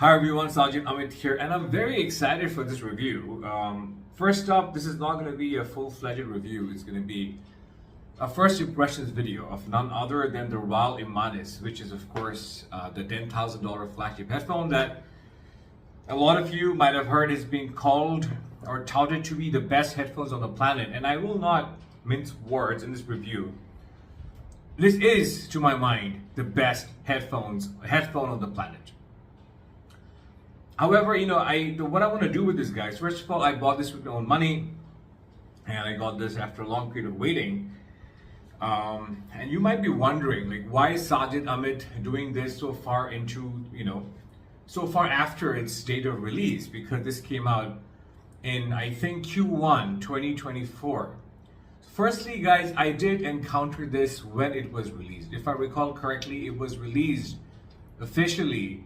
Hi everyone, Sajid Amit here, and I'm very excited for this review. First up, this is not going to be a full-fledged review. It's going to be a first impressions video of none other than the RAAL Immanis, which is of course the $10,000 flagship headphone that a lot of you might have heard is being called or touted to be the best headphones on the planet. And I will not mince words in this review. This is, to my mind, the best headphone on the planet. However, what I want to do with this, guys, first of all, I bought this with my own money, and I got this after a long period of waiting. And you might be wondering, like, why is Sajid Amit doing this so far into, so far after its date of release? Because this came out in, I think, Q1 2024. Firstly, guys, I did encounter this when it was released. If I recall correctly, it was released officially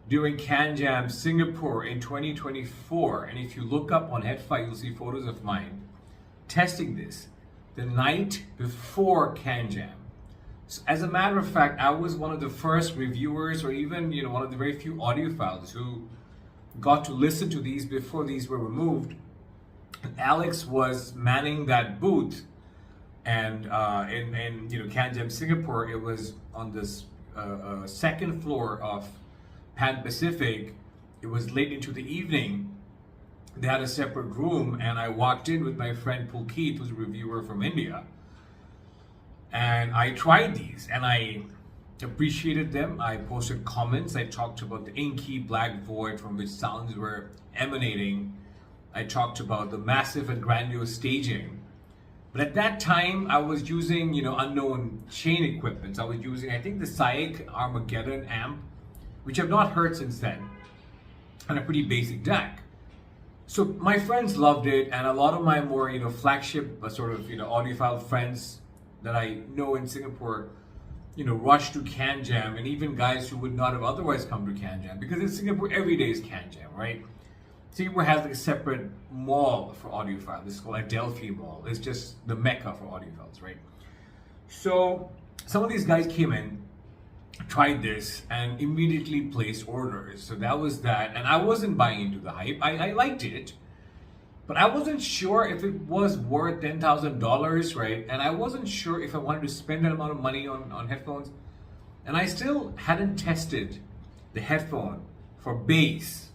during CanJam Singapore in 2024. And if you look up on Headphone, you'll see photos of mine testing this the night before CanJam. So as a matter of fact, I was one of the first reviewers, or even one of the very few audiophiles who got to listen to these before these were removed. Alex was manning that booth, and in CanJam Singapore, it was on this second floor of Pan Pacific. It was late into the evening. They had a separate room, and I walked in with my friend Pulkit, who's a reviewer from India, and I tried these, and I appreciated them. I posted comments. I talked about the inky black void from which sounds were emanating. I talked about the massive and grandiose staging. But at that time, I was using, unknown chain equipment. I was using, I think, the SAIC Armageddon amp, which I've not heard since then, and a pretty basic DAC. So my friends loved it, and a lot of my more, flagship audiophile friends that I know in Singapore, rushed to CanJam, and even guys who would not have otherwise come to CanJam, because in Singapore, every day is CanJam, right? Singapore has like a separate mall for audiophiles. This is called Adelphi Mall. It's just the mecca for audiophiles, right? So some of these guys came in, tried this, and immediately placed orders. So that was that. And I wasn't buying into the hype. I liked it, but I wasn't sure if it was worth $10,000, right? And I wasn't sure if I wanted to spend that amount of money on headphones. And I still hadn't tested the headphone for bass.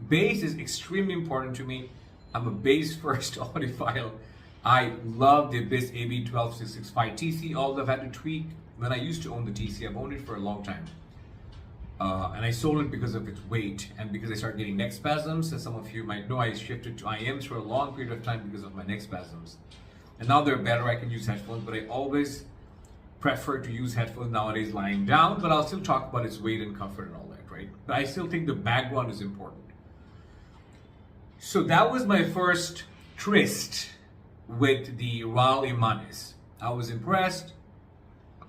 Bass is extremely important to me. I'm a bass first audiophile. I love the Abyss AB12665 TC, although I've had to tweak. When I used to own the TC, I've owned it for a long time. And I sold it because of its weight and because I started getting neck spasms. As some of you might know, I shifted to IMs for a long period of time because of my neck spasms. And now they're better, I can use headphones, but I always prefer to use headphones nowadays lying down, but I'll still talk about its weight and comfort and all that, right? But I still think the background is important. So that was my first tryst with the RAAL Immanis. I was impressed.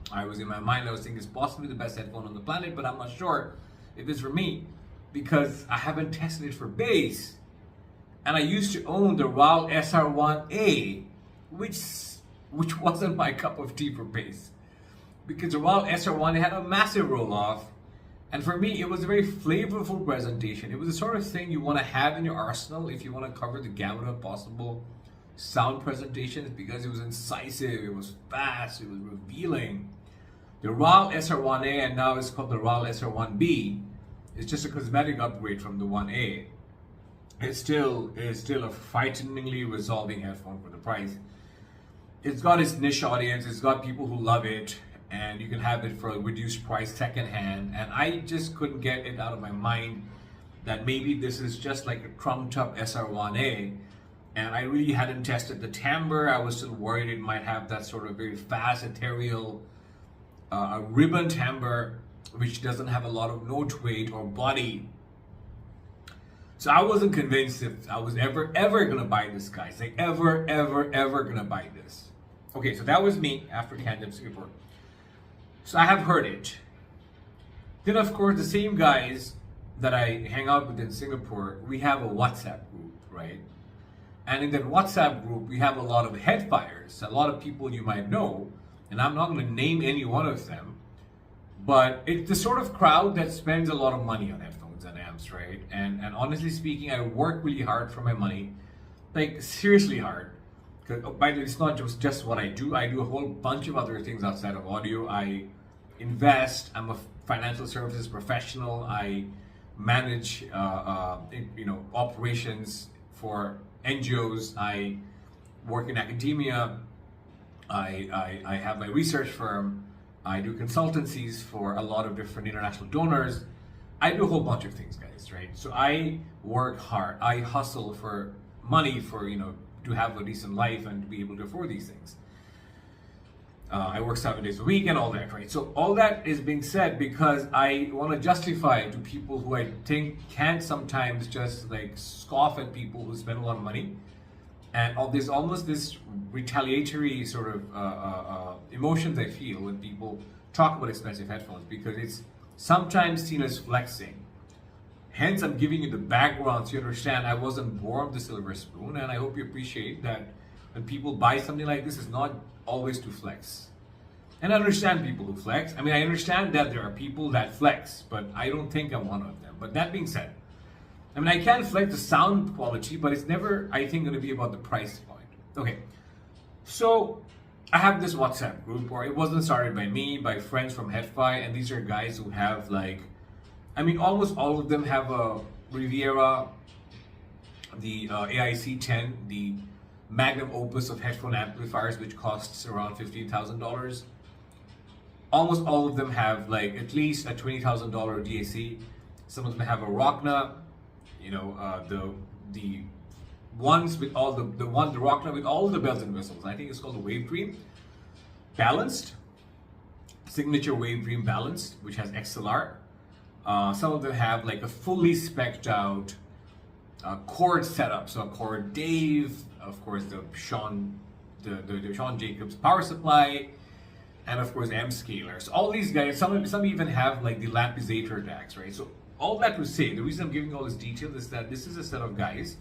I was in my mind, I was thinking it's possibly the best headphone on the planet, but I'm not sure if it's for me because I haven't tested it for bass. And I used to own the RAAL SR1A, which wasn't my cup of tea for bass, because the RAAL SR1 had a massive roll-off. And for me, it was a very flavorful presentation. It was the sort of thing you want to have in your arsenal if you want to cover the gamut of possible sound presentations, because it was incisive, it was fast, it was revealing. The RAAL SR1A, and now it's called the RAAL SR1B, is just a cosmetic upgrade from the 1A. It's still a frighteningly resolving headphone for the price. It's got its niche audience, it's got people who love it, and you can have it for a reduced price secondhand. And I just couldn't get it out of my mind that maybe this is just like a trumped up SR1A. And I really hadn't tested the timbre. I was still worried it might have that sort of very fast, ethereal, ribbon timbre, which doesn't have a lot of note weight or body. So I wasn't convinced if I was ever gonna buy this, guys. Like ever gonna buy this. Okay, so that was me after CanJam Singapore. So I have heard it. Then of course the same guys that I hang out with in Singapore, we have a WhatsApp group, right? And in that WhatsApp group, we have a lot of headfires, a lot of people you might know, and I'm not going to name any one of them, but it's the sort of crowd that spends a lot of money on headphones and amps. amps, right? And honestly speaking, I work really hard for my money, like seriously hard. By the way, it's not just what I do. I do a whole bunch of other things outside of audio. I invest. I'm a financial services professional. I manage, operations for NGOs. I work in academia. I have my research firm. I do consultancies for a lot of different international donors. I do a whole bunch of things, guys, right? So I work hard. I hustle for money for, to have a decent life and to be able to afford these things. I work 7 days a week and all that, right? So all that is being said because I want to justify to people who I think can sometimes just like scoff at people who spend a lot of money. And there's almost this retaliatory sort of emotions I feel when people talk about expensive headphones because it's sometimes seen as flexing. Hence, I'm giving you the background so you understand I wasn't born with the silver spoon, and I hope you appreciate that when people buy something like this, it's not always to flex. And I understand people who flex. I mean, I understand that there are people that flex, but I don't think I'm one of them. But that being said, I mean, I can flex the sound quality, but it's never, I think, going to be about the price point. Okay, so I have this WhatsApp group, or it wasn't started by me, by friends from Headphone, and these are guys who have almost all of them have a Riviera, the AIC 10, the magnum opus of headphone amplifiers, which costs around $15,000. Almost all of them have at least a $20,000 DAC. Some of them have a Rockna, the ones with all the Rockna with all the bells and whistles. I think it's called the Wave Dream Balanced, signature Wave Dream Balanced, which has XLR. Some of them have a fully spec'd out chord setup. So a chord Dave, of course the Sean Jacobs power supply, and of course M scalers. All these guys, some even have the lampizator DACs, right? So all that to say, the reason I'm giving all this detail is that this is a set of guys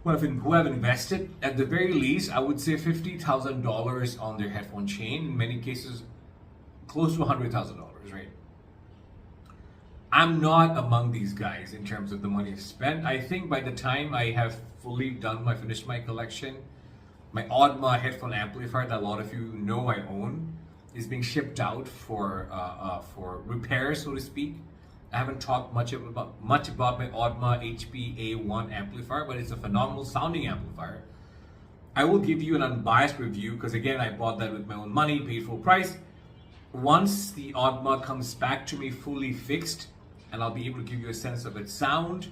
who have invested, at the very least, I would say $50,000 on their headphone chain. In many cases, close to $100,000, right? I'm not among these guys in terms of the money spent. I think by the time I have fully finished my collection, my Audma headphone amplifier that a lot of you know I own is being shipped out for repairs, so to speak. I haven't talked much about my Audma HP A1 amplifier, but it's a phenomenal sounding amplifier. I will give you an unbiased review because again, I bought that with my own money, paid full price. Once the Audma comes back to me fully fixed, and I'll be able to give you a sense of its sound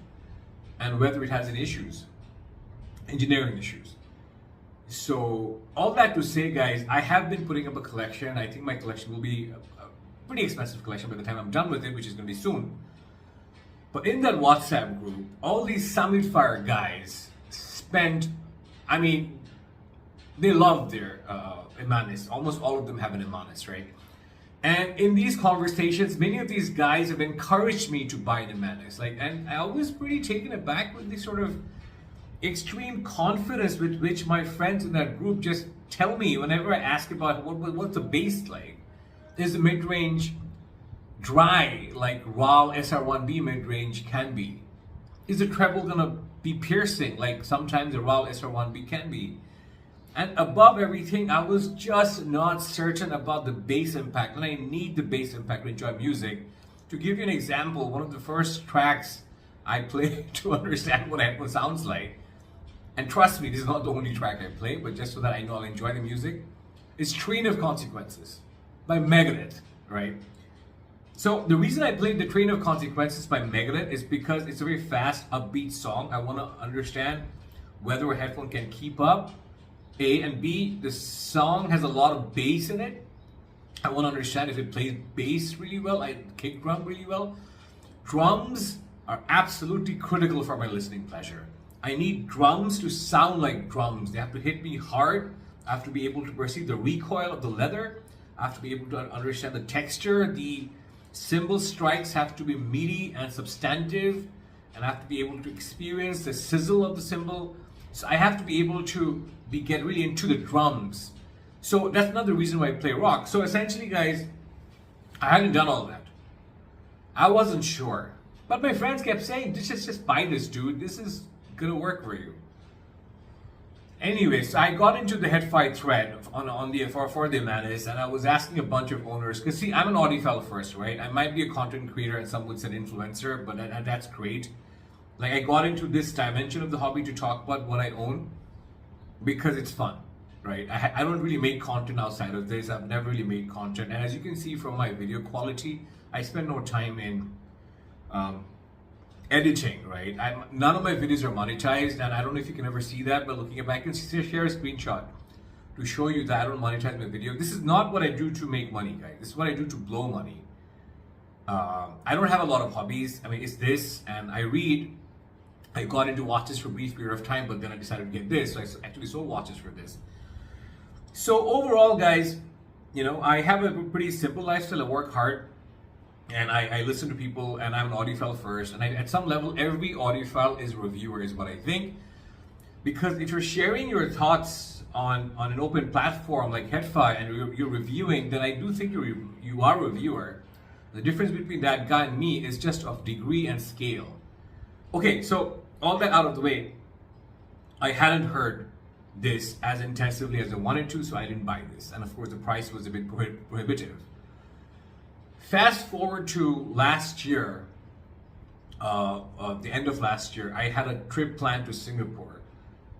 and whether it has any issues, engineering issues. So all that to say, guys, I have been putting up a collection. I think my collection will be a pretty expensive collection by the time I'm done with it, which is going to be soon. But in that WhatsApp group, all these Summitfire guys they love their Immanis. Almost all of them have an Immanis, right? And in these conversations, many of these guys have encouraged me to buy an Immanis. And I was pretty taken aback with the sort of extreme confidence with which my friends in that group just tell me whenever I ask about what's the bass like. Is the mid-range dry like RAAL SR1B mid-range can be? Is the treble gonna be piercing like sometimes the RAAL SR1B can be? And above everything, I was just not certain about the bass impact, and I need the bass impact to enjoy music. To give you an example, one of the first tracks I play to understand what a headphone sounds like, and trust me, this is not the only track I play, but just so that I know I'll enjoy the music, is Train of Consequences by Megadeth, right? So the reason I played the Train of Consequences by Megadeth is because it's a very fast, upbeat song. I want to understand whether a headphone can keep up, A, and B, the song has a lot of bass in it. I want to understand if it plays bass really well, kick drum really well. Drums are absolutely critical for my listening pleasure. I need drums to sound like drums. They have to hit me hard. I have to be able to perceive the recoil of the leather. I have to be able to understand the texture. The cymbal strikes have to be meaty and substantive. And I have to be able to experience the sizzle of the cymbal. So I have to be able to get really into the drums. So that's another reason why I play rock. So essentially, guys, I hadn't done all that. I wasn't sure. But my friends kept saying, just buy this, dude. This is gonna work for you. Anyway, so I got into the Headphone thread on the for the Immanis, and I was asking a bunch of owners, because see, I'm an audiophile first, right? I might be a content creator and some would say an influencer, but that's great. Like, I got into this dimension of the hobby to talk about what I own because it's fun, right? I don't really make content outside of this. I've never really made content, and as you can see from my video quality, I spend no time in editing, right? None of my videos are monetized, and I don't know if you can ever see that, but looking at back, I can share a screenshot to show you that I don't monetize my video. This is not what I do to make money, guys. This is what I do to blow money. I don't have a lot of hobbies. I mean, it's this, and I read. I got into watches for a brief period of time, but then I decided to get this, so I actually sold watches for this. So overall, guys, you know, I have a pretty simple lifestyle. I work hard. And I listen to people, and I'm an audiophile first. And at some level, every audiophile is a reviewer, is what I think. Because if you're sharing your thoughts on an open platform like Headphone and you're reviewing, then I do think you are a reviewer. The difference between that guy and me is just of degree and scale. Okay, so all that out of the way, I hadn't heard this as intensively as I wanted to, so I didn't buy this. And of course, the price was a bit prohibitive. Fast forward to last year, the end of last year, I had a trip planned to Singapore,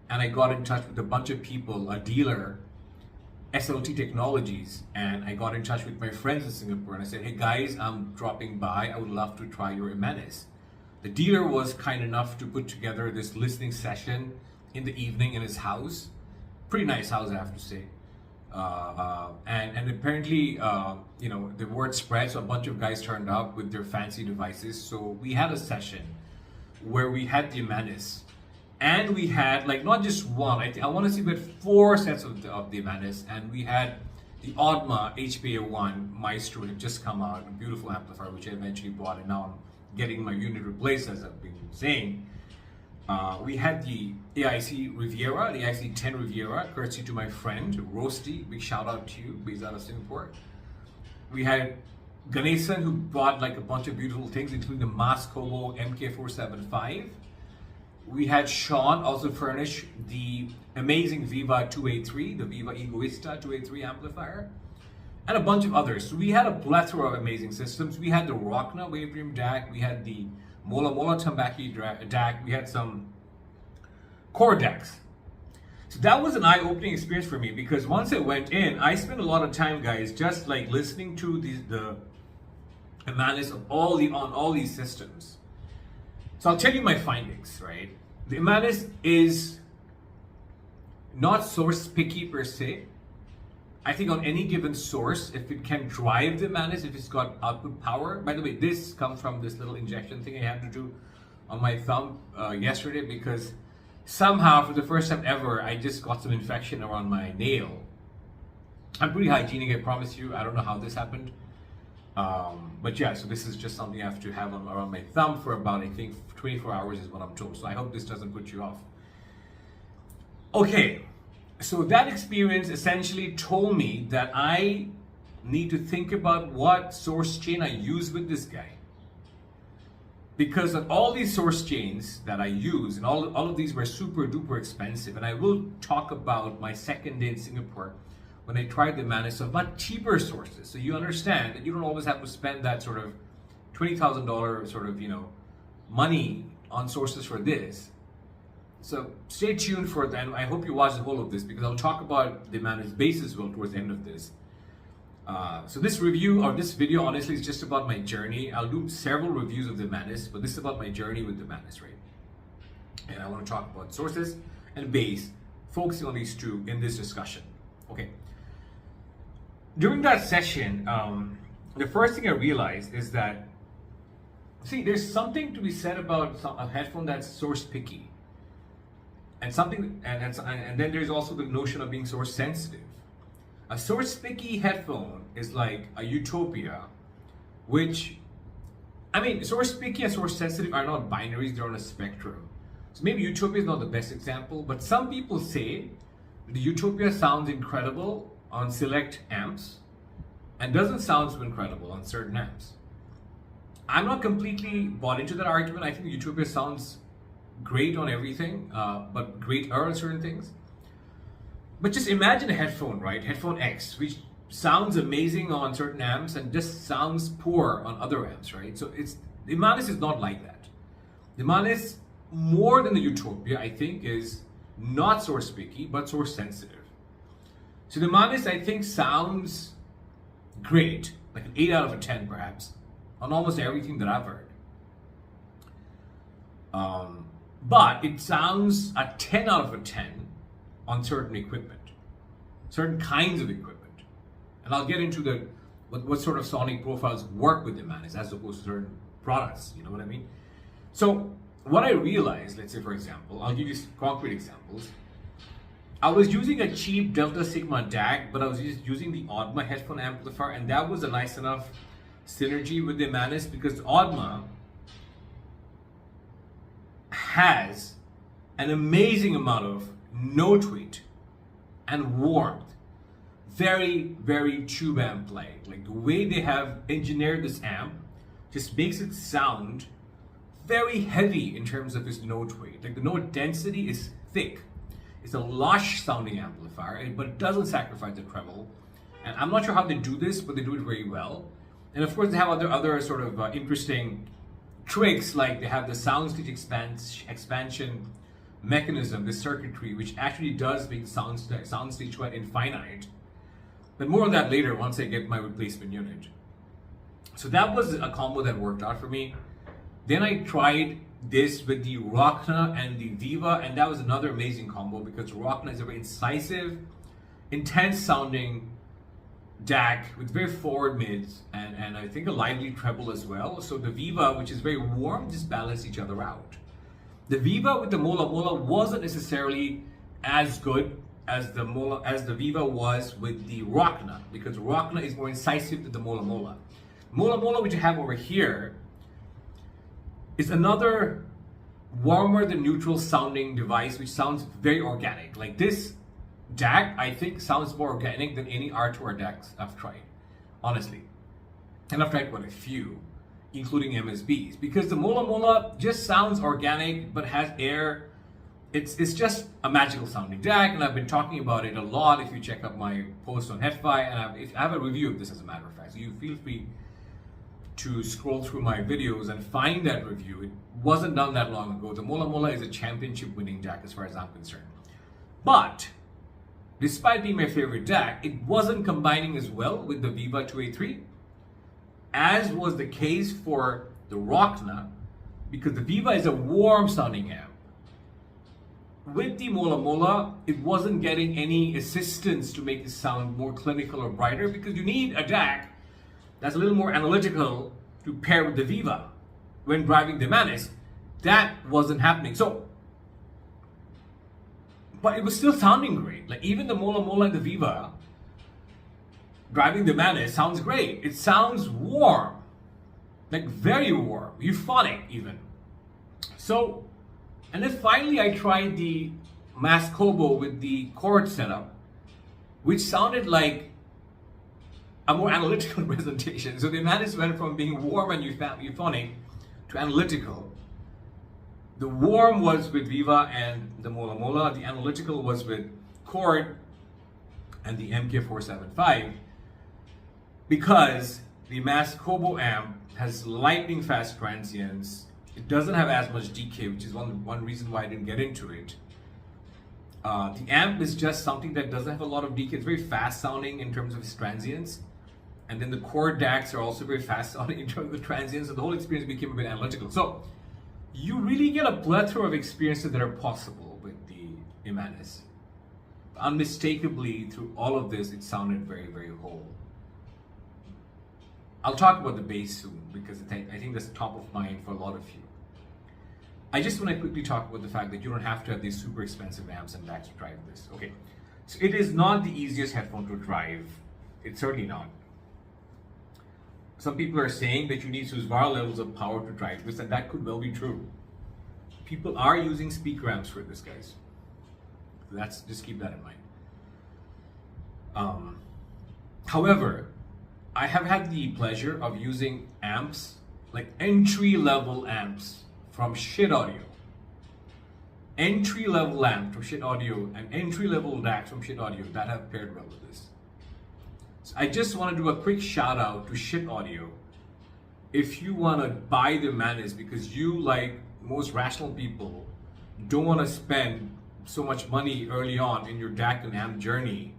and I got in touch with a bunch of people, a dealer, SLT Technologies, and I got in touch with my friends in Singapore, and I said, hey guys, I'm dropping by. I would love to try your Immanis. The dealer was kind enough to put together this listening session in the evening in his house. Pretty nice house, I have to say. And apparently, you know, the word spread, so a bunch of guys turned up with their fancy devices. So we had a session where we had the Immanis, and we had like not just one. I want to see we had 4 sets of the Immanis, and we had the Audma HPA1 Maestro had just come out, a beautiful amplifier which I eventually bought, and now I'm getting my unit replaced, as I've been saying. We had the AIC Riviera, the AIC 10 Riviera, courtesy to my friend Roasty. Big shout out to you, based out of Singapore. We had Ganesan, who brought like a bunch of beautiful things, including the Mascobo MK475. We had Sean also furnish the amazing Viva 283, the Viva Egoista 283 amplifier, and a bunch of others. So we had a plethora of amazing systems. We had the Rockna Wavebeam DAC, we had the Mola Mola Tambaki DAC, we had some core DACs. So that was an eye-opening experience for me, because once I went in, I spent a lot of time, guys, just like listening to the Immanis of on all these systems. So I'll tell you my findings, right? The Immanis is not source picky per se. I think on any given source, if it can drive the Immanis, if it's got output power. By the way, this comes from this little injection thing I had to do on my thumb yesterday, because somehow, for the first time ever, I just got some infection around my nail. I'm pretty hygienic, I promise you. I don't know how this happened. But yeah, so this is just something I have to have around my thumb for about, I think, 24 hours is what I'm told. So I hope this doesn't put you off. Okay. So that experience essentially told me that I need to think about what source chain I use with this guy. Because of all these source chains that I use, and all of these were super duper expensive, and I will talk about my second day in Singapore when I tried the Immanis of much cheaper sources. So you understand that you don't always have to spend that sort of $20,000 sort of, you know, money on sources for this. So stay tuned for that. I hope you watch the whole of this, because I'll talk about the Immanis bass as well towards the end of this. So this review or this video honestly is just about my journey. I'll do several reviews of the Immanis, but this is about my journey with the Immanis, right? And I want to talk about sources and bass, focusing on these two in this discussion. Okay. During that session, the first thing I realized is that, see, there's something to be said about a headphone that's source picky. And then there's also the notion of being source sensitive. A source picky headphone is like a utopia, which, I mean, source picky and source sensitive are not binaries, they're on a spectrum. So maybe utopia is not the best example, but some people say the utopia sounds incredible on select amps and doesn't sound so incredible on certain amps. I'm not completely bought into that argument. I think Utopia sounds great on everything, but greater on certain things. But just imagine a headphone, right? Headphone X, which sounds amazing on certain amps and just sounds poor on other amps, right? So the Immanis is not like that. The Immanis, more than the Utopia, I think, is not source picky, but source sensitive. So the Immanis, I think, sounds great, like an 8 out of 10 perhaps, on almost everything that I've heard. But it sounds a 10 out of 10 on certain equipment, certain kinds of equipment. And I'll get into what sort of sonic profiles work with the Immanis as opposed to certain products, you know what I mean? So what I realized, let's say for example, I'll give you concrete examples. I was using a cheap Delta Sigma DAC, but I was just using the Audma headphone amplifier, and that was a nice enough synergy with the Immanis because Audma has an amazing amount of note weight and warmth. Very, very tube amp like. Like the way they have engineered this amp just makes it sound very heavy in terms of its note weight. Like the note density is thick. It's a lush sounding amplifier, but it doesn't sacrifice the treble. And I'm not sure how they do this, but they do it very well. And of course, they have other sort of interesting tricks, like they have the soundstage expansion mechanism, the circuitry, which actually does make the soundstage quite infinite. But more on that later once I get my replacement unit. So that was a combo that worked out for me. Then I tried this with the Rockna and the Viva, and that was another amazing combo because Rockna is a very incisive, intense sounding DAC with very forward mids and I think a lively treble as well. So the Viva, which is very warm, just balance each other out. The Viva with the Mola Mola wasn't necessarily as good as the Viva was with the Rockna because Rockna is more incisive than the Mola Mola. Mola Mola, which you have over here, is another warmer than neutral sounding device which sounds very organic. Like this DAC, I think, sounds more organic than any R2R DACs I've tried, honestly. And I've tried quite a few, including MSBs, because the Mola Mola just sounds organic but has air. It's just a magical sounding DAC, and I've been talking about it a lot if you check out my post on Headphone, and I have a review of this as a matter of fact, so you feel free to scroll through my videos and find that review. It wasn't done that long ago. The Mola Mola is a championship winning DAC as far as I'm concerned. But despite being my favorite DAC, it wasn't combining as well with the Viva 2A3 as was the case for the Rockna, because the Viva is a warm sounding amp. With the Mola Mola, it wasn't getting any assistance to make it sound more clinical or brighter because you need a DAC that's a little more analytical to pair with the Viva when driving the Immanis. That wasn't happening. So, but it was still sounding great. Like even the Mola Mola and the Viva driving the Immanis sounds great. It sounds warm, like very warm, euphonic even. So, and then finally I tried the Mascobo with the chord setup, which sounded like a more analytical presentation. So the Immanis went from being warm and euphonic to analytical. The warm was with Viva and the Mola Mola. The analytical was with Chord and the MK475, because the Mascobo amp has lightning fast transients. It doesn't have as much decay, which is one reason why I didn't get into it. The amp is just something that doesn't have a lot of decay. It's very fast sounding in terms of its transients. And then the Chord DACs are also very fast sounding in terms of the transients. So the whole experience became a bit analytical. So you really get a plethora of experiences that are possible with the Immanis. Unmistakably, through all of this, it sounded very, very whole. I'll talk about the bass soon because I think that's top of mind for a lot of you. I just want to quickly talk about the fact that you don't have to have these super expensive amps and DACs to drive this. Okay, so it is not the easiest headphone to drive. It's certainly not. Some people are saying that you need RAAL levels of power to drive this, and that could well be true. People are using speaker amps for this, guys. Just keep that in mind. However, I have had the pleasure of using amps like entry-level amps from Shit Audio. Entry-level amp from Shit Audio and entry-level DACs from Shit Audio that have paired well with this. So I just want to do a quick shout out to Shit Audio. If you want to buy the Immanis because you, like most rational people, don't want to spend so much money early on in your DAC and amp journey,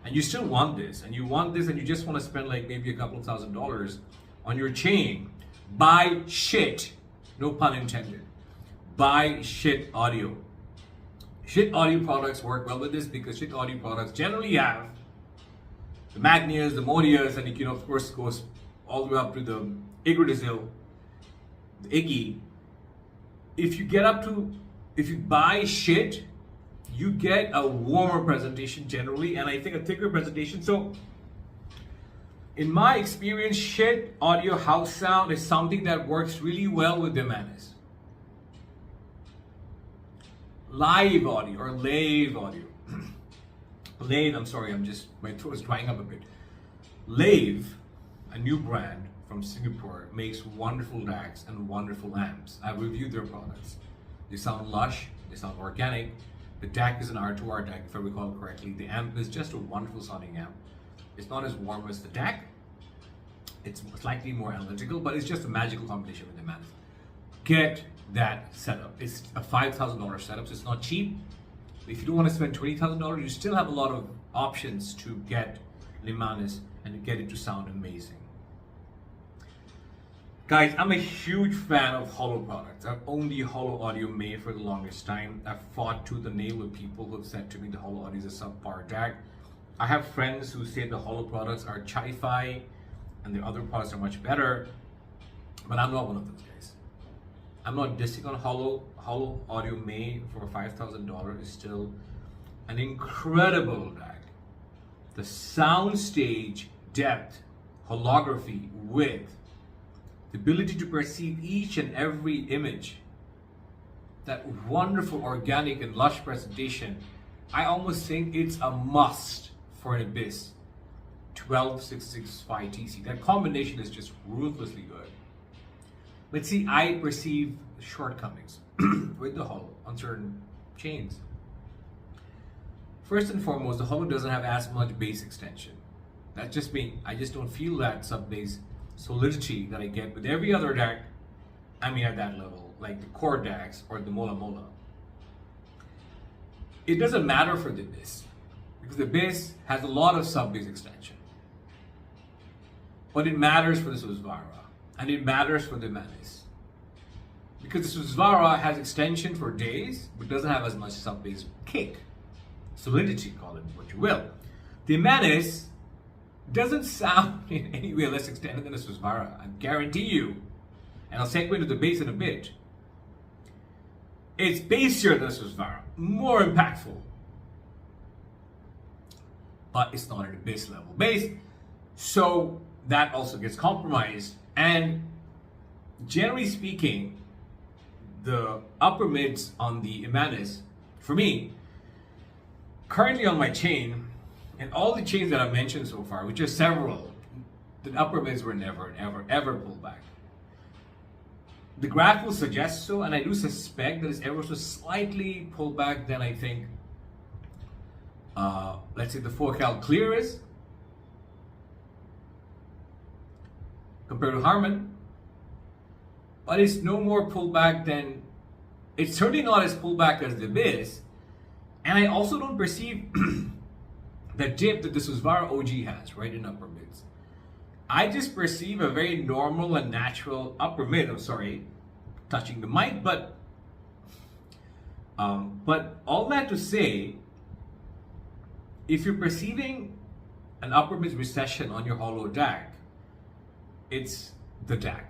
and you still want this, and you just want to spend like maybe a couple of $1,000s on your chain, buy Shit, no pun intended. Buy Shit Audio. Shit Audio products work well with this because Shit Audio products generally have the Magnias, the Modias, and it of course goes all the way up to the Yggdrasil, the Iggy. If you buy Shit, you get a warmer presentation generally, and I think a thicker presentation. So in my experience, Shit Audio house sound is something that works really well with the Immanis. Live audio or Lave audio. Lave, I'm sorry, my throat is drying up a bit. Lave, a new brand from Singapore, makes wonderful DACs and wonderful amps. I've reviewed their products. They sound lush, they sound organic. The DAC is an R2R DAC, if I recall correctly. The amp is just a wonderful sounding amp. It's not as warm as the DAC. It's slightly more analytical, but it's just a magical combination with the Immanis. Get that setup. It's a $5,000 setup, so it's not cheap. If you don't want to spend $20,000, you still have a lot of options to get Immanis and to get it to sound amazing. Guys, I'm a huge fan of hollow products. I've owned the hollow audio May for the longest time. I've fought tooth and nail with people who have said to me the hollow audio is a subpar DAC. I have friends who say the hollow products are chi-fi and the other products are much better, but I'm not one of those guys. I'm not dissing on hollow. Hollow audio May for $5,000 is still an incredible DAC. The soundstage depth, holography, width, the ability to perceive each and every image, that wonderful organic and lush presentation, I almost think it's a must for an Abyss 12665 TC. That combination is just ruthlessly good. But see, I perceive shortcomings with the hollow on certain chains. First and foremost, the hollow doesn't have as much bass extension. That's just me. I just don't feel that sub-bass solidity that I get with every other DAC. I mean, at that level, like the core DACs or the Mola Mola. It doesn't matter for the bass because the bass has a lot of sub-bass extension. But it matters for the Susvara and it matters for the Immanis. Because the Susvara has extension for days, but doesn't have as much sub-bass kick. Solidity, call it what you will. The Immanis doesn't sound in any way less extended than the Susvara. I guarantee you. And I'll segue into the bass in a bit. It's bassier than the Susvara, more impactful. But it's not at a bass level bass. So that also gets compromised. And generally speaking, the upper mids on the Immanis, for me, currently on my chain, and all the chains that I've mentioned so far, which are several, the upper mids were never, ever pulled back. The graph will suggest so, and I do suspect that it's ever so slightly pulled back than I think, let's say the 4-cal clear is, compared to Harman. But it's no more pullback than, it's certainly not as pullback as the Abyss. And I also don't perceive the dip that the Susvara OG has, right, in upper mids. I just perceive a very normal and natural upper mid. I'm sorry, touching the mic, but all that to say, if you're perceiving an upper mid recession on your hollow DAC, it's the DAC.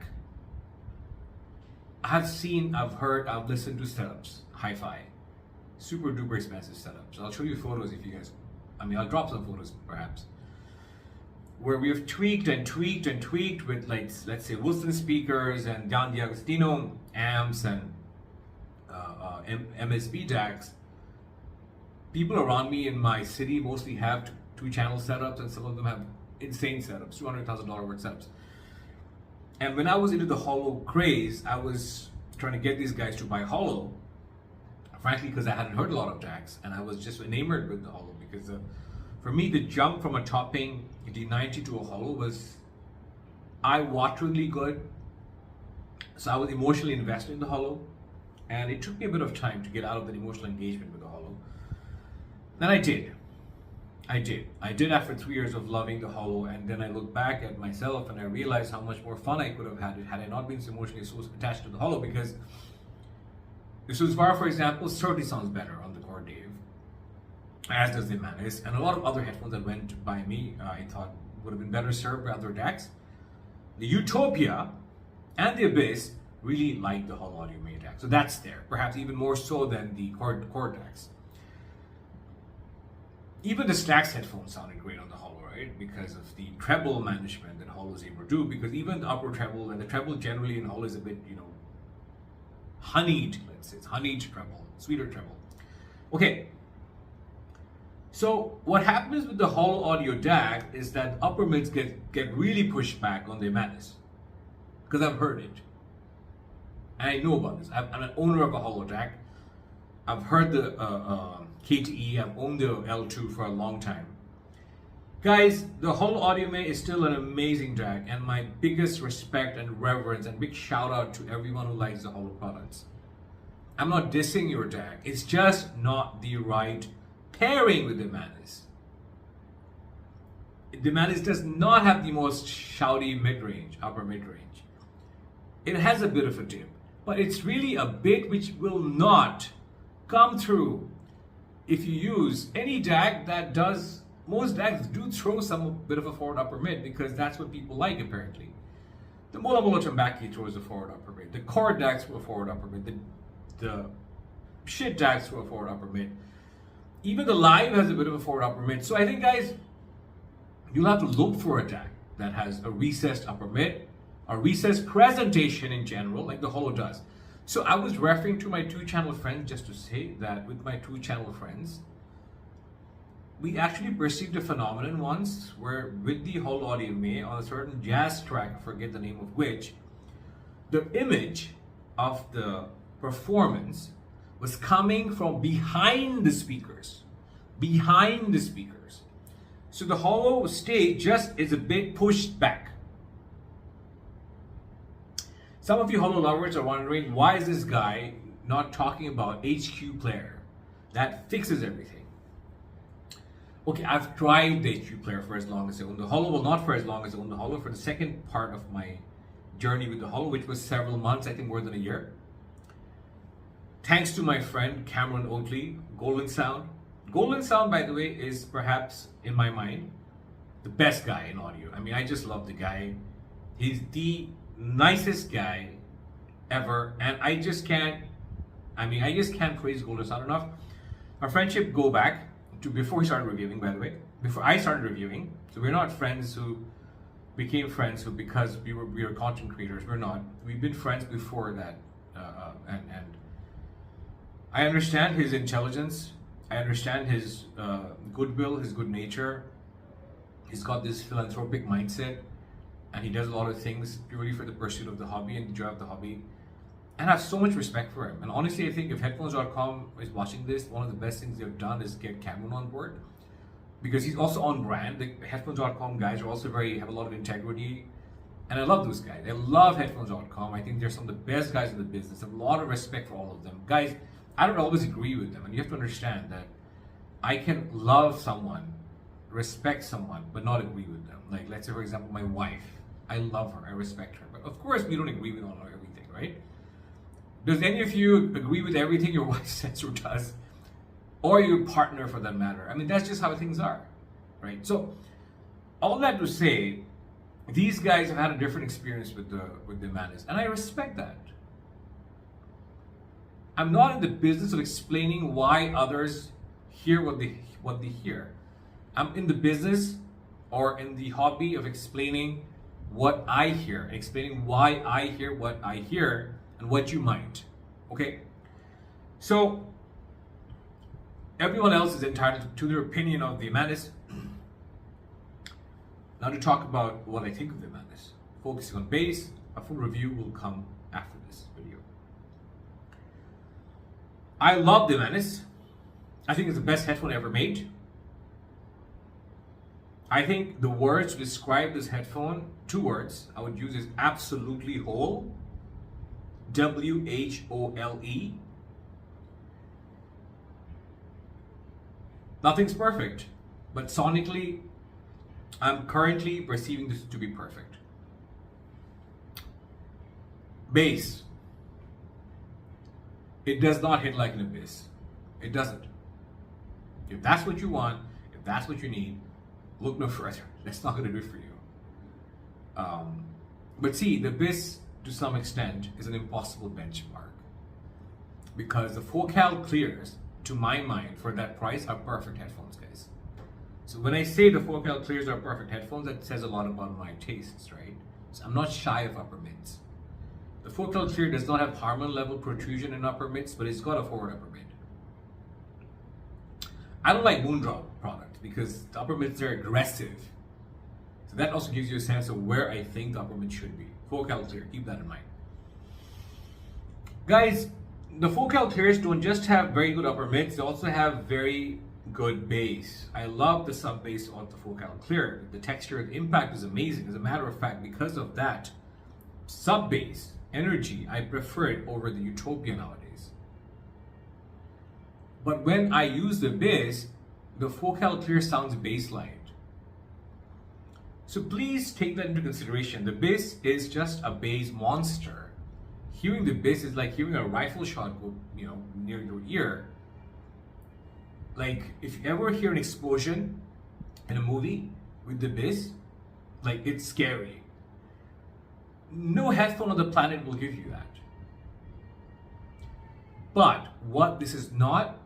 I've seen, I've heard, I've listened to setups, hi-fi, super duper expensive setups. I'll show you photos if you guys, I'll drop some photos perhaps, where we have tweaked with, like, let's say Wilson speakers and Don D'Agostino amps and MSB DACs. People around me in my city mostly have two channel setups, and some of them have insane setups, $200,000 worth setups. And when I was into the hollow craze, I was trying to get these guys to buy hollow, frankly, because I hadn't heard a lot of jacks, and I was just enamored with the hollow because for me, the jump from a topping D90 to a hollow was eye-wateringly good. So I was emotionally invested in the hollow, and it took me a bit of time to get out of that emotional engagement with the hollow. And I did. I did after 3 years of loving the hollow, and then I look back at myself and I realized how much more fun I could have had it had I not been so emotionally so attached to the hollow, because the Susvara, for example, certainly sounds better on the Core Dave, as does the Immanis, and a lot of other headphones that went by me I thought would have been better served by other DACs. The Utopia and the Abyss really like the hollow audio main DAC, so that's there, perhaps even more so than the core DACs. Even the Stax headphones sounded great on the hollow, right? Because of the treble management that hollow is able to do. Because even the upper treble and the treble generally in hollow is a bit, honeyed. Let's say it's honeyed treble, sweeter treble. Okay. So what happens with the hollow audio DAC is that upper mids get really pushed back on the Immanis, because I've heard it and I know about this. I'm an owner of a hollow DAC. I've heard the KTE, I've owned the L2 for a long time. Guys, the hollow audio May is still an amazing DAC, and my biggest respect and reverence and big shout out to everyone who likes the hollow products. I'm not dissing your DAC, it's just not the right pairing with the Immanis. The Immanis does not have the most shouty mid-range, upper mid-range. It has a bit of a dip, but it's really a bit which will not come through if you use any DAC that does. Most DACs do throw some bit of a forward upper mid because that's what people like apparently. The Mola Mola Tambaki throws a forward upper mid. The core DACs throw a forward upper mid. The shit DACs throw a forward upper mid. Even the Live has a bit of a forward upper mid. So I think, guys, you'll have to look for a DAC that has a recessed upper mid, a recessed presentation in general, like the hollow does. So I was referring to my 2-channel friends just to say that with my 2-channel friends, we actually perceived a phenomenon once where with the hollow audio May on a certain jazz track, I forget the name of which, the image of the performance was coming from behind the speakers. Behind the speakers. So the hollow stage just is a bit pushed back. Some of you hollow lovers are wondering, why is this guy not talking about HQ player that fixes everything? Okay, I've tried the HQ player for as long as I own the hollow. Well, not for as long as I own the hollow, for the second part of my journey with the hollow, which was several months, I think more than a year. Thanks to my friend Cameron Oatley, Golden Sound. Golden Sound, by the way, is perhaps, in my mind, the best guy in audio. I mean, I just love the guy. He's the nicest guy ever, and I just can't praise Golden Sound enough. Our friendship go back to before he started reviewing, by the way, before I started reviewing. So we're not friends who became friends who because we were content creators. We're not. We've been friends before that, and I understand his intelligence. I understand his goodwill, his good nature. He's got this philanthropic mindset, and he does a lot of things purely for the pursuit of the hobby and the joy of the hobby. And I have so much respect for him. And honestly, I think if Headphones.com is watching this, one of the best things they've done is get Cameron on board, because he's also on brand. The Headphones.com guys are also have a lot of integrity, and I love those guys. I love Headphones.com. I think they're some of the best guys in the business. I have a lot of respect for all of them. Guys, I don't always agree with them, and you have to understand that I can love someone, respect someone, but not agree with them. Like, let's say, for example, my wife. I love her, I respect her, but of course we don't agree with on everything, right? Does any of you agree with everything your wife says or does? Or your partner, for that matter? I mean, that's just how things are, right? So, all that to say, these guys have had a different experience with the Immanis, and I respect that. I'm not in the business of explaining why others hear what they hear. I'm in the business or in the hobby of explaining what I hear, explaining why I hear what I hear and what you might. Okay? So, everyone else is entitled to their opinion of the Immanis. Now to talk about what I think of the Immanis. Focusing on bass, A full review will come after this video. I love the Immanis. I think it's the best headphone ever made. I think the words to describe this headphone, 2 words I would use, is absolutely whole. WHOLE. Nothing's perfect, but sonically, I'm currently perceiving this to be perfect. Bass. It does not hit like an Abyss. It doesn't. If that's what you want, if that's what you need, look no further. That's not going to do it for you. But see, the Abyss, to some extent, is an impossible benchmark. Because the focal clears, to my mind, for that price, are perfect headphones, guys. So when I say the focal clears are perfect headphones, that says a lot about my tastes, right? So I'm not shy of upper mids. The focal clear does not have Harman level protrusion in upper mids, but it's got a forward upper mid. I don't like Moondrop product because the upper mids are aggressive. So that also gives you a sense of where I think the upper mid should be. Focal clear, keep that in mind. Guys, the focal clears don't just have very good upper mids, they also have very good bass. I love the sub bass on the focal clear. The texture, the impact is amazing. As a matter of fact, because of that sub bass energy, I prefer it over the Utopia nowadays. But when I use the bass, the focal clear sounds bass-lined. So please take that into consideration. The bass is just a bass monster. Hearing the bass is like hearing a rifle shot go, near your ear. Like if you ever hear an explosion in a movie with the bass, like it's scary. No headphone on the planet will give you that. But what this is not,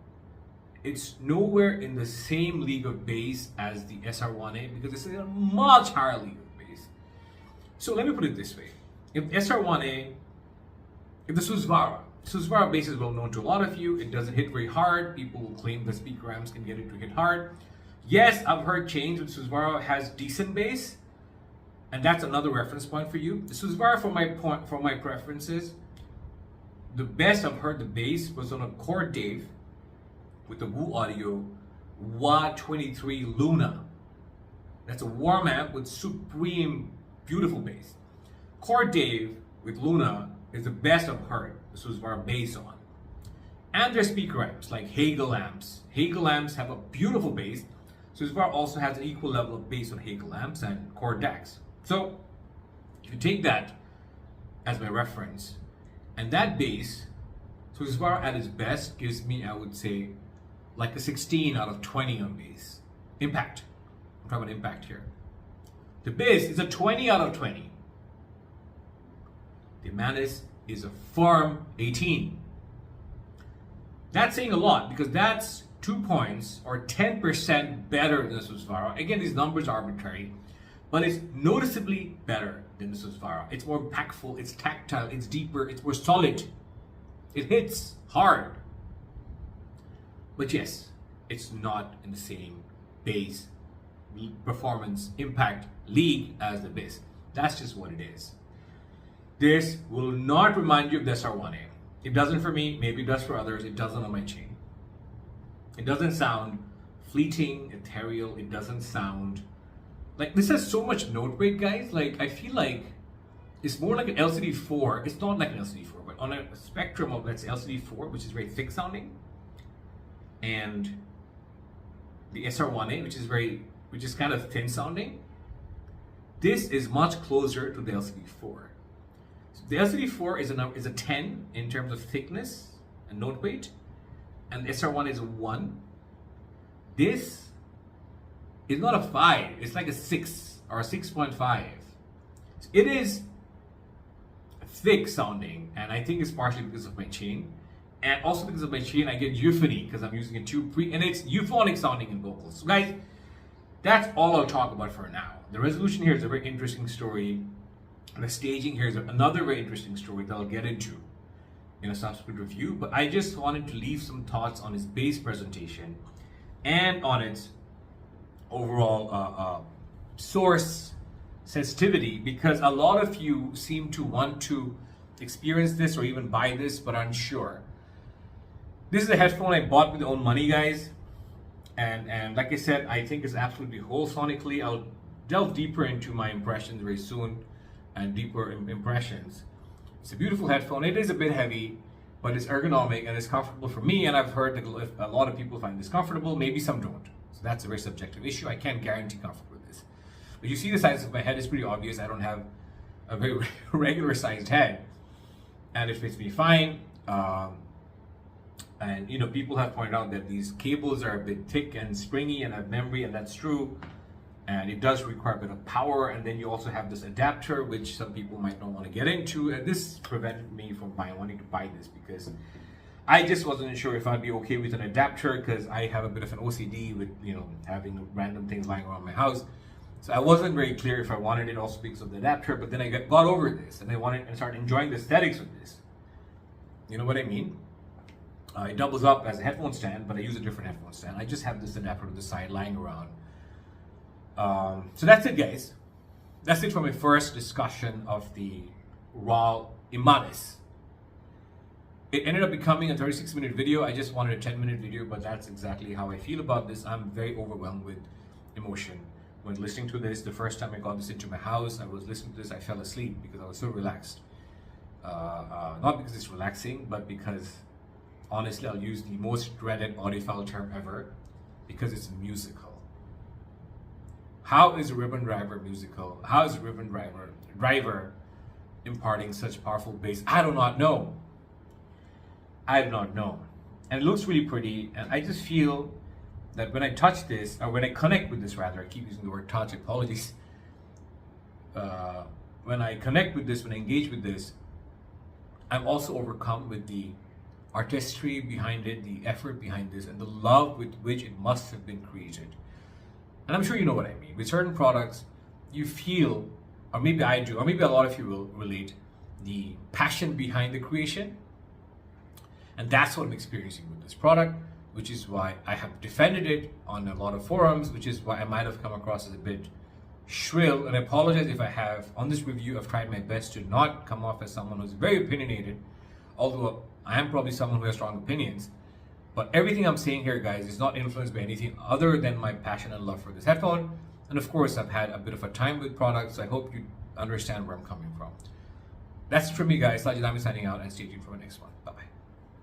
it's nowhere in the same league of bass as the SR1A because this is a much higher league of bass. So let me put it this way. If SR1A, if the Susvara bass is well known to a lot of you, it doesn't hit very hard. People will claim the speaker amps can get it to hit hard. Yes, I've heard chains with Susvara has decent bass, and that's another reference point for you. The Susvara, for my preferences, the best I've heard the bass was on a Cord Dave with the Woo Audio WA23 Luna. That's a warm amp with supreme, beautiful bass. Cord Dave with Luna is the best I've heard the Susvara bass on. And their speaker amps, like Hagel amps. Hagel amps have a beautiful bass. Susvara also has an equal level of bass on Hagel amps and Cord DACs. So, if you take that as my reference, and that bass, Susvara at its best gives me, I would say, like a 16 out of 20 on bass. Impact. I'm talking about impact here. The bass is a 20 out of 20. The Immanis is a firm 18. That's saying a lot because that's 2 points or 10% better than the Susvara. Again, these numbers are arbitrary, but it's noticeably better than the Susvara. It's more impactful, it's tactile, it's deeper, it's more solid. It hits hard. But yes, it's not in the same bass performance impact league as the bass. That's just what it is. This will not remind you of the SR1A. It doesn't for me, maybe it does for others, it doesn't on my chain. It doesn't sound fleeting, ethereal, it doesn't sound like this has so much note weight, guys. Like I feel like it's more like an LCD4. It's not like an LCD4, but on a spectrum of, let's say, LCD4, which is very thick sounding, and the SR1A, which is kind of thin sounding. This is much closer to the LCD4. So the LCD4 is a 10 in terms of thickness and note weight, and the SR1 is a 1. This is not a 5, it's like a 6 or a 6.5. So it is thick sounding, and I think it's partially because of my chain. And also because of my chain, I get euphony because I'm using a tube pre, and it's euphonic sounding in vocals. So guys, that's all I'll talk about for now. The resolution here is a very interesting story. And the staging here is another very interesting story that I'll get into in a subsequent review. But I just wanted to leave some thoughts on its bass presentation and on its overall source sensitivity because a lot of you seem to want to experience this or even buy this but are unsure. This is a headphone I bought with my own money, guys. And like I said, I think it's absolutely whole sonically. I'll delve deeper into my impressions very soon and deeper impressions. It's a beautiful headphone. It is a bit heavy, but it's ergonomic and it's comfortable for me. And I've heard that a lot of people find this comfortable, maybe some don't. So that's a very subjective issue. I can't guarantee comfort with this. But you see the size of my head is pretty obvious. I don't have a very regular sized head. And it fits me fine. And you know, people have pointed out that these cables are a bit thick and springy and have memory, and that's true. And it does require a bit of power. And then you also have this adapter, which some people might not want to get into. And this prevented me from wanting to buy this because I just wasn't sure if I'd be okay with an adapter because I have a bit of an OCD with, you know, having random things lying around my house. So I wasn't very clear if I wanted it also because of the adapter. But then I got over this and I wanted and started enjoying the aesthetics of this. You know what I mean? It doubles up as a headphone stand, but I use a different headphone stand. I just have this adapter to the side lying around. So that's it, guys. That's it for my first discussion of the RAAL Immanis. It ended up becoming a 36-minute video. I just wanted a 10-minute video, but that's exactly how I feel about this. I'm very overwhelmed with emotion. When listening to this, the first time I got this into my house, I was listening to this, I fell asleep because I was so relaxed. Not because it's relaxing, but because honestly, I'll use the most dreaded audiophile term ever because it's musical. How is a ribbon driver musical? How is a ribbon driver imparting such powerful bass? I do not know. I do not know. And it looks really pretty. And I just feel that when I touch this, or when I connect with this rather, I keep using the word touch, apologies. When I connect with this, when I engage with this, I'm also overcome with the artistry behind it, the effort behind this, and the love with which it must have been created. And I'm sure you know what I mean. With certain products, you feel, or maybe I do, or maybe a lot of you will relate, the passion behind the creation. And that's what I'm experiencing with this product, which is why I have defended it on a lot of forums, which is why I might have come across as a bit shrill. And I apologize if I have. On this review, I've tried my best to not come off as someone who's very opinionated, although I am probably someone who has strong opinions. But everything I'm saying here, guys, is not influenced by anything other than my passion and love for this headphone. And of course, I've had a bit of a time with products. So I hope you understand where I'm coming from. That's it for me, guys. Sajid, I'm signing out and stay tuned for the next one. Bye-bye.